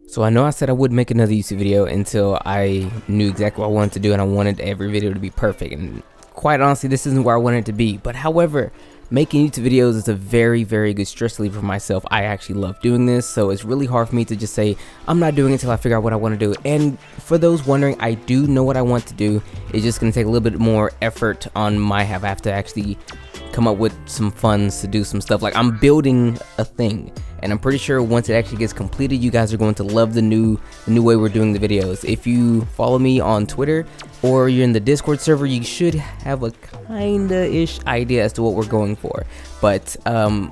So I know I said I would make another YouTube video until I knew exactly what I wanted to do, and I wanted every video to be perfect, and quite honestly this isn't where I wanted it to be. But however, making YouTube videos is a very good stress reliever for myself. I actually love doing this, so it's really hard for me to just say I'm not doing it until I figure out what I want to do. And for those wondering, I do know what I want to do. It's just going to take a little bit more effort on my half. I have to actually come up with some funds to do some stuff. Like, I'm building a thing, and I'm pretty sure once it actually gets completed, you guys are going to love the new way we're doing the videos. If you follow me on Twitter or you're in the Discord server, you should have a kinda-ish idea as to what we're going for. But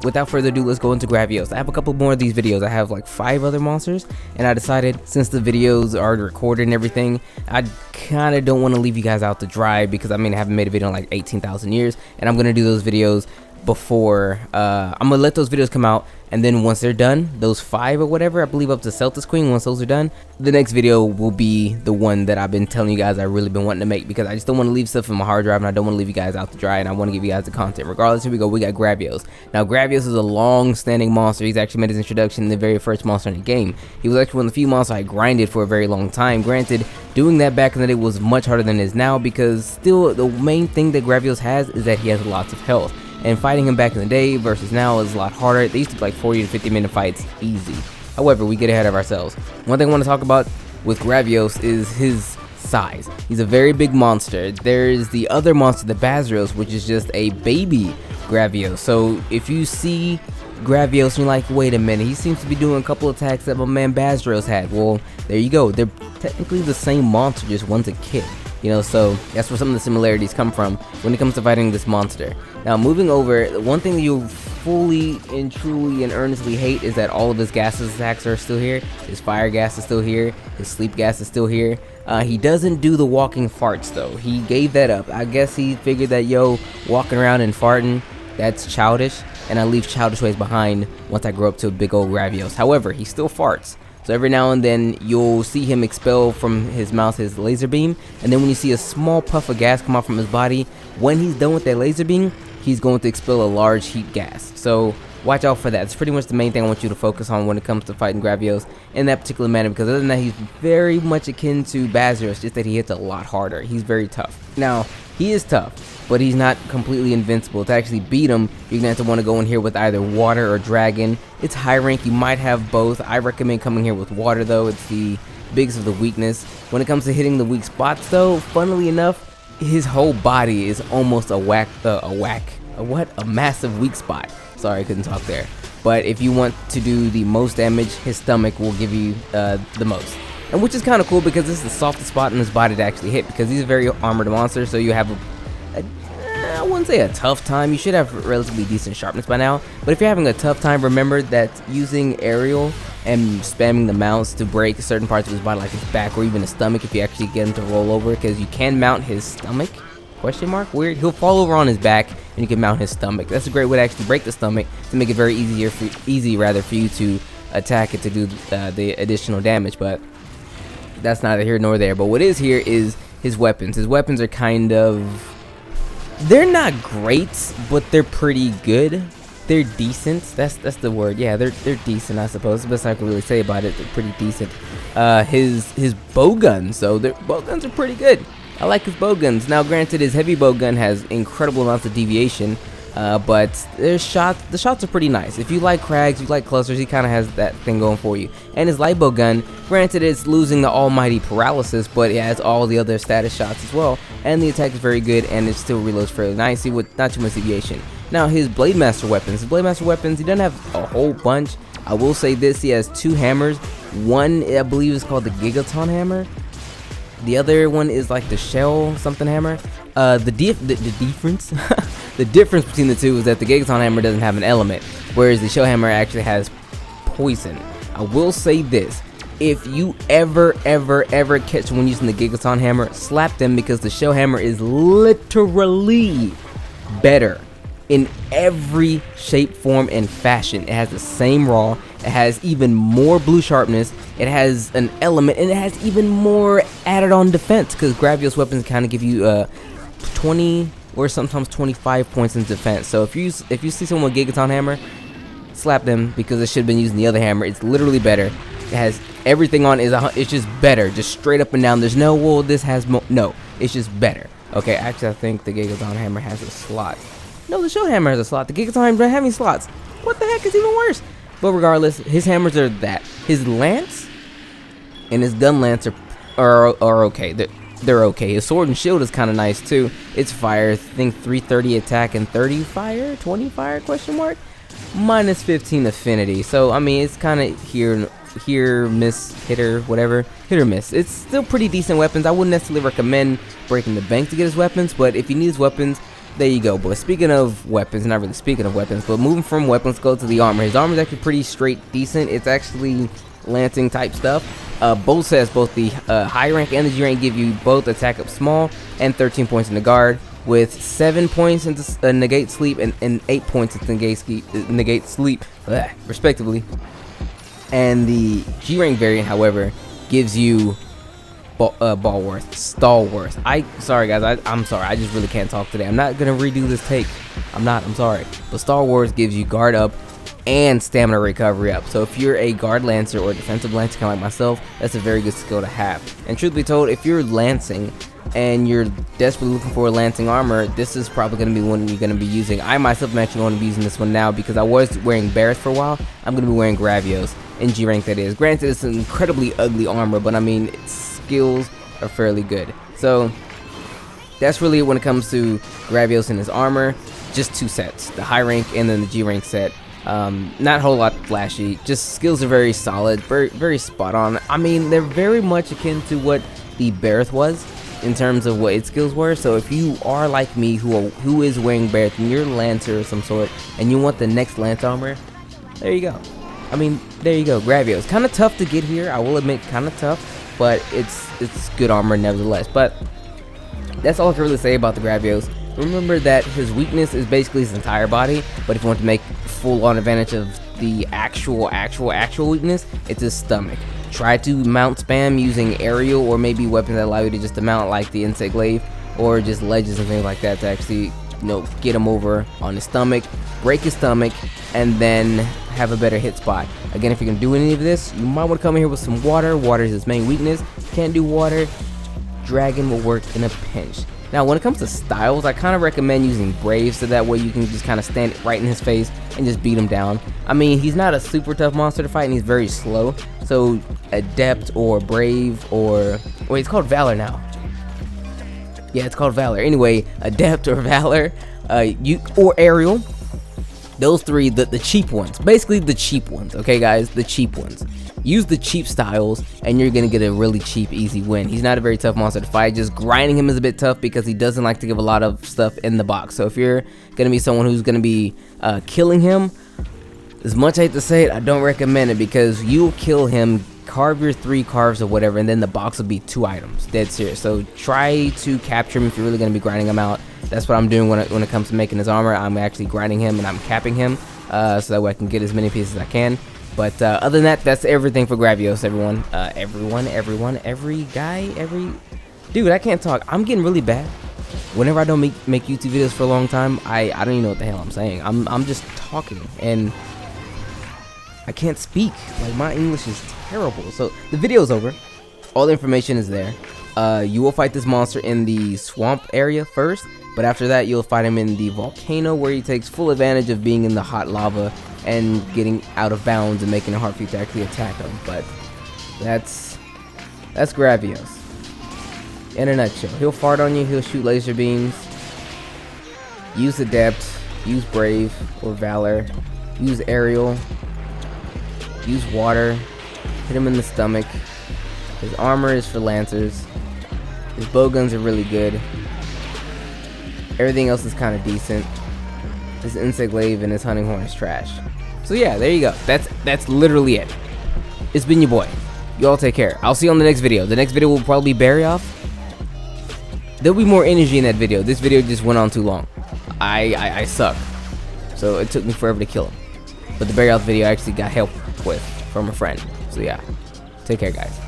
without further ado, let's go into Gravios. I have a couple more of these videos. I have like 5 other monsters, and I decided since the videos are recorded and everything, I kinda don't want to leave you guys out to dry, because I mean I haven't made a video in like 18,000 years, and I'm gonna do those videos before I'm gonna let those videos come out, and then once they're done, those 5 or whatever, I believe up to Celtics Queen, once those are done, the next video will be the one that I've been telling you guys I really been wanting to make, because I just don't want to leave stuff in my hard drive, and I don't want to leave you guys out to dry, and I want to give you guys the content regardless. Here we go. We got Gravios. Now Gravios is a long-standing monster. He's actually made his introduction in the very first monster in the game. He was actually one of the few monsters I grinded for a very long time. Granted, doing that back in the day was much harder than it is now, because still the main thing that Gravios has is that he has lots of health. And fighting him back in the day versus now is a lot harder. They used to be like 40 to 50 minute fights easy. However, we get ahead of ourselves. One thing I want to talk about with Gravios is his size. He's a very big monster. There's the other monster, the Bazrios, which is just a baby Gravios. So if you see Gravios and you're like, wait a minute, he seems to be doing a couple attacks that my man Bazrios had. Well, there you go. They're technically the same monster, just one's a kid. You know, so that's where some of the similarities come from when it comes to fighting this monster. Now, moving over, one thing that you'll fully and truly and earnestly hate is that all of his gases attacks are still here. His fire gas is still here. His sleep gas is still here. He doesn't do the walking farts, though. He gave that up. I guess he figured that, yo, walking around and farting, that's childish, and I leave childish ways behind once I grow up to a big old Gravios. However, he still farts. So every now and then you'll see him expel from his mouth his laser beam, and then when you see a small puff of gas come out from his body, when he's done with that laser beam, he's going to expel a large heat gas. So watch out for that. It's pretty much the main thing I want you to focus on when it comes to fighting Gravios in that particular manner, because other than that, he's very much akin to Bazrios, just that he hits a lot harder. He's very tough. Now, he is tough, but he's not completely invincible. To actually beat him, you're gonna have to want to go in here with either water or dragon. It's high rank, you might have both. I recommend coming here with water, though. It's the biggest of the weakness. When it comes to hitting the weak spots, though, funnily enough, his whole body is almost a massive weak spot. Sorry, I couldn't talk there. But if you want to do the most damage, his stomach will give you the most. And which is kind of cool, because this is the softest spot in his body to actually hit, because he's a very armored monster, so you have I wouldn't say a tough time. You should have relatively decent sharpness by now. But if you're having a tough time, remember that using aerial and spamming the mouse to break certain parts of his body, like his back or even his stomach, if you actually get him to roll over, because you can mount his stomach. Question mark? Weird. He'll fall over on his back, and you can mount his stomach. That's a great way to actually break the stomach, to make it very easy for you to attack it to do the additional damage. But that's neither here nor there. But what is here is his weapons. His weapons are kind of, they're not great, but they're pretty good. They're decent. That's the word. Yeah, they're decent, I suppose. The best I can really say about it. They're pretty decent. His bow guns, so their bow guns are pretty good. I like his bow guns. Now, granted, his heavy bow gun has incredible amounts of deviation, but the shots are pretty nice. If you like crags, you like clusters, he kind of has that thing going for you. And his light bow gun, granted, it's losing the almighty paralysis, but it has all the other status shots as well. And the attack is very good, and it still reloads fairly nicely with not too much deviation. Now, his Blade Master weapons. He doesn't have a whole bunch. I will say this: he has 2 hammers. One, I believe, is called the Gigaton hammer. The other one is like the shell something hammer. The difference the difference between the two is that the Gigaton hammer doesn't have an element, whereas the shell hammer actually has poison. I will say this: if you ever catch someone using the Gigaton hammer, slap them, because the shell hammer is literally better in every shape, form, and fashion. It has the same raw, it has even more blue sharpness, it has an element, and it has even more added on defense, because Gravios weapons kind of give you 20 or sometimes 25 points in defense. So if you see someone with Gigaton hammer, slap them, because it should have been using the other hammer. It's literally better. It has everything on it's just better, just straight up and down. There's no, well, this has no, it's just better. Okay, actually, I think the Gigaton Hammer has a slot. No, the Shield Hammer has a slot. The Gigaton Hammer doesn't have any slots. What the heck is even worse? But regardless, his hammers are that. His lance and his gun lance are okay. They're okay. His sword and shield is kind of nice too. It's fire. I think 330 attack and 30 fire, 20 fire question mark, minus 15 affinity. So I mean, it's kind of here miss, hitter, whatever, hit or miss. It's still pretty decent weapons. I wouldn't necessarily recommend breaking the bank to get his weapons, but if you need his weapons, there you go. But speaking of weapons, not really speaking of weapons, but moving from weapons, go to the armor. His armor is actually pretty straight decent. It's actually lancing type stuff. Both says both the high rank and the G rank give you both attack up small and 13 points in the guard, with 7 points into negate sleep and 8 points into negate sleep, respectively. And the G rank variant, however, gives you stalworth. Sorry guys, I'm sorry, I just really can't talk today. I'm not gonna redo this take. I'm sorry. But stalworth gives you guard up and stamina recovery up. So if you're a guard lancer or defensive lancer kind of like myself, that's a very good skill to have. And truth be told, if you're lancing and you're desperately looking for a lancing armor, this is probably going to be one you're going to be using. I myself am actually going to be using this one now because I was wearing Barrett for a while. I'm going to be wearing Gravios in G rank, that is. Granted, it's an incredibly ugly armor, but I mean, its skills are fairly good. So that's really it when it comes to Gravios and his armor. Just 2 sets, the high rank and then the G rank set. Not a whole lot flashy, just skills are very solid, very spot on. I mean, they're very much akin to what the Barrett was in terms of what its skills were. So if you are like me who is wearing Barrett and you're a lancer of some sort and you want the next lance armor, there you go. I mean, there you go. Gravios, kind of tough to get here, I will admit, kind of tough, but it's good armor nevertheless. But that's all I can really say about the Gravios. Remember that his weakness is basically his entire body, but if you want to make full-on advantage of the actual weakness, it's his stomach. Try to mount spam using aerial or maybe weapons that allow you to just mount, like the insect glaive or just ledges and things like that, to actually, get him over on his stomach, break his stomach, and then have a better hit spot. Again, if you can do any of this, you might want to come in here with some water. Water is his main weakness. Can't do water, dragon will work in a pinch. Now, when it comes to styles, I kind of recommend using Brave, so that way you can just kind of stand right in his face and just beat him down. I mean, he's not a super tough monster to fight, and he's very slow. So, Adept or Brave or... wait, it's called Valor now. Yeah, it's called Valor. Anyway, Adept or Valor, or Aerial. Those three, the cheap ones. Basically, the cheap ones, okay, guys? The cheap ones. Use the cheap styles, and you're going to get a really cheap, easy win. He's not a very tough monster to fight. Just grinding him is a bit tough because he doesn't like to give a lot of stuff in the box. So if you're going to be someone who's going to be killing him, as much I hate to say it, I don't recommend it, because you'll kill him, carve your 3 carves or whatever, and then the box will be 2 items. Dead serious. So try to capture him if you're really going to be grinding him out. That's what I'm doing when it comes to making his armor. I'm actually grinding him and I'm capping him so that way I can get as many pieces as I can. But other than that, that's everything for Gravios, everyone. Every guy, dude, I can't talk. I'm getting really bad. Whenever I don't make YouTube videos for a long time, I don't even know what the hell I'm saying. I'm just talking and I can't speak. Like, my English is terrible. So the video's over. All the information is there. You will fight this monster in the swamp area first, but after that you'll fight him in the volcano, where he takes full advantage of being in the hot lava and getting out of bounds and making it hard for you to actually attack him. But that's Gravios in a nutshell. He'll fart on you, he'll shoot laser beams. Use Adept, use Brave or Valor, use Aerial, use water, hit him in the stomach. His armor is for lancers. His bowguns are really good. Everything else is kind of decent. His insect glaive and his hunting horn is trash. So yeah, there you go. That's literally it. It's been your boy. You all take care. I'll see you on the next video. The next video will probably be Barry off. There'll be more energy in that video. This video just went on too long. I suck. So it took me forever to kill him. But the Barry off video I actually got help with from a friend. So yeah. Take care, guys.